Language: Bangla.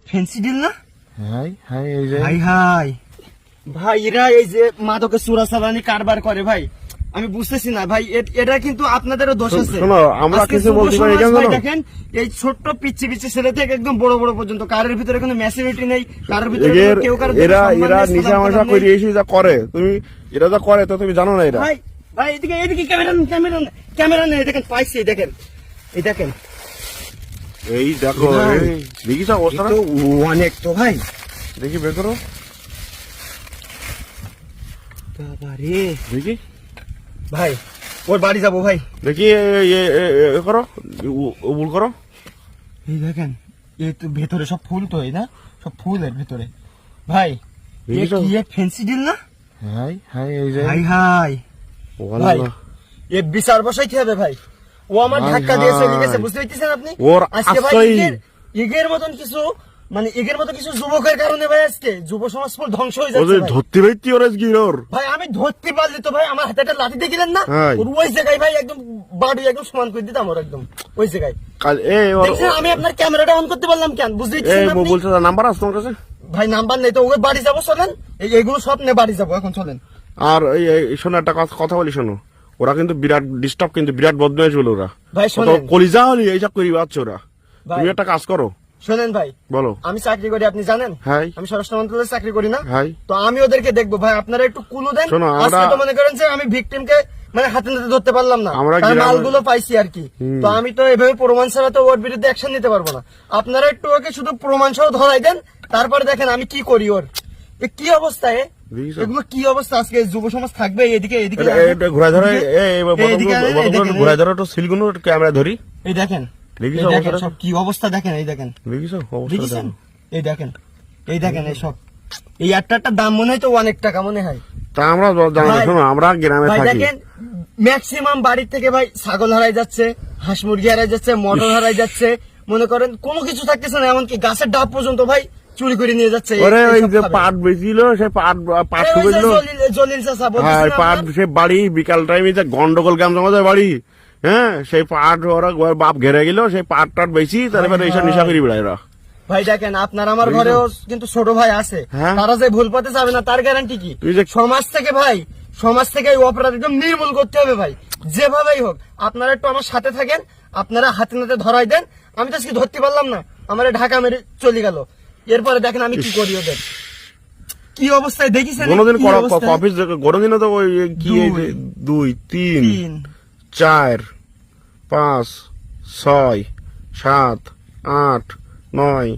ফেন্সি ডিল না? হাই হাই এই যে হাই হাই ভাই, এরা এই যে মাদকের চোরাচালানি কারবার করে ভাই, আমি বুঝতেছি না ভাই, এটা কিন্তু আপনাদেরও দোষ আছে। শোনো, আমরা আজকে কিছু যুব বলতে পারি সমাজ কেন ভাই জানো? দেখেন, এই ছোট্ট পিচ্ছি পিচ্ছি ছেলে থেকে একদম বড় বড় পর্যন্ত কারোর ভিতরে কোনো ম্যাচুরিটি নেই, কারোর ভিতরে কেউ কারোর এরা নিশা মাশা করে এসে যা করে, তুমি এরা যা করে তো তুমি জানো না এরা। ভাই ভাই এদিকে এদিকে ক্যামেরা নেই, দেখেন পাইছি, দেখেন এই দেখেন, এই দেখো ভাই, দেখিস অবস্থা তো অনেক তো ভাই, দেখি বের করো বাবারে দেখি ভাই, ওর বাড়ি যাবো ভাই, দেখি করো ভুল করো। এই দেখেন, এই তো ভেতরে সব ফুল তো, এই না সব ফুল এর ভেতরে ভাই, দেখিস? কি ফেন্সি ডিল না? হাই হাই এই যে হাই হাই ভাই, এ বিচার বসাইতে হবে ভাই, ও আমার হাই ধাক্কা দিয়ে চলে গেছে, হাই। বুঝতে পারতেছেন আপনি? ওর আজকে ভাই আশ্রয়। এগের মতন কিছু, মানে এগের মতো কিছু যুবকের কারণে ভাই আজকে যুব সমাজ পুরো ধ্বংস হয়ে যাচ্ছে ভাই। ধরতে পারতি ওর আজকে ওর ভাই আমি ধরতে পারলে তো ভাই আমার হাতে একটা লাঠি দেখিলেন না, হাই। ওর ওই জায়গায় ভাই একদম বাড়ি একদম সমান করে দিতাম ওর একদম ওই জায়গায়। কাল ওর দেখছেন আমি আপনার ক্যামেরাটা অন করতে পারলাম কেন, বুঝতে পারছেন আপনি? বলছে নাম্বার আছে তোমার কাছে? ভাই নাম্বার নেই তো, ওই বাড়ি যাবো, চলেন এইগুলো সব নিয়ে বাড়ি যাবো এখন, চলেন। আর শোনো একটা কথা বলি, শোনো, ওরা কিন্তু বিরাট ডিস্টার্ব, কিন্তু বিরাট বদমাইশ বলে ওরা। ভাই শোনেন, কলিজা হলি এইসব করি পাচ্ছে ওরা। ভাই তুমি একটা কাজ করো, শোনেন ভাই, বলো। আমি চাকরি করি, আপনি জানেন হাই আমি স্বরাষ্ট্র মন্ত্রণালয়ে চাকরি করি না, হাই তো আমি ওদেরকে দেখবো ভাই, আপনারা একটু কুলু দেন। শোনো, আজকে তো মনে করেন যে আমি ভিকটিমকে মানে হাতে নাতে ধরতে পারলাম না, আমরা তার গ্রামে- মালগুলো পাইছি আর কি, তো আমি তো এভাবে প্রমাণ ছাড়া তো ওর বিরুদ্ধে অ্যাকশন নিতে পারবো না। আপনারা একটু ওকে শুধু প্রমাণ সহ ধরাই দেন, তারপরে দেখেন আমি কি করি ওর। এ কি অবস্থা, বুঝছো? এগুলো কি অবস্থা, আজকে যুব সমাজ থাকবে এদিকে এদিকে ঘুরাই ধরো, এদিকে- ঘুরাই ধরো একটু সিলগুলো ক্যামেরা ধরি। এই দেখেন, দেখিস এই দেখেন অবস্থাটা? সব কি অবস্থা, দেখেন এই দেখেন, দেখিস দেখেছেন? এই দেখেন, এই দেখেন, এই সব, এই একটা দাম মনে হয় তো অনেক টাকা মনে হয় তা আমরা জানি না, ভাই, শোনো আমরা গ্রামে ভাই থাকি। দেখেন, ম্যাক্সিমাম বাড়ির থেকে ভাই ছাগল হারাই যাচ্ছে, হাঁস মুরগি হারাই যাচ্ছে, মটর হারাই যাচ্ছে, মনে করেন কোনো কিছু থাকতেছে না, এমনকি গাছের ডাব পর্যন্ত ভাই চুরি করে নিয়ে যাচ্ছে। ওরে ওই এইসব যে খাবে। পাট বেচিল, সে পাট এই ওই যে শুকেছিল। জলিল চাচা হ্যাঁ বলতেছেন পাট আপনার? সে বাড়ি বিকাল টাইমে যে গন্ডগোল গ্রাম জমাতে বাড়ি, হ্যাঁ সেই পাট ওরা বাপ ঘেরে গেল, সেই পাট টাট বেশি তারপরে এইসব নিশা করি বেড়ায় ওরা। ভাই দেখেন, আপনার আমার ঘরেও কিন্তু ছোট ভাই আছে, হ্যাঁ। তারা যে ভুল পথে যাবে না তার গ্যারান্টি কি? তুই যে- সমাজ থেকে ভাই, সমাজ থেকে এই অপরাধ একদম নির্মূল করতে হবে ভাই, যেভাবেই হোক। আপনারা একটু আমার সাথে থাকেন, আপনারা হাতে নাতে ধরাই দেন, আমি তো আজকে ধরতে পারলাম না, আমার ঢাকা মেরে চলে গেল, এরপরে দেখেন আমি কি করি ওদের। কি অবস্থায় দেখিছেন? কোনোদিন কি অবস্থায়? অফিস কোনোদিনও তো ওই কি এই যে 2 3 4 5 6 7 8 9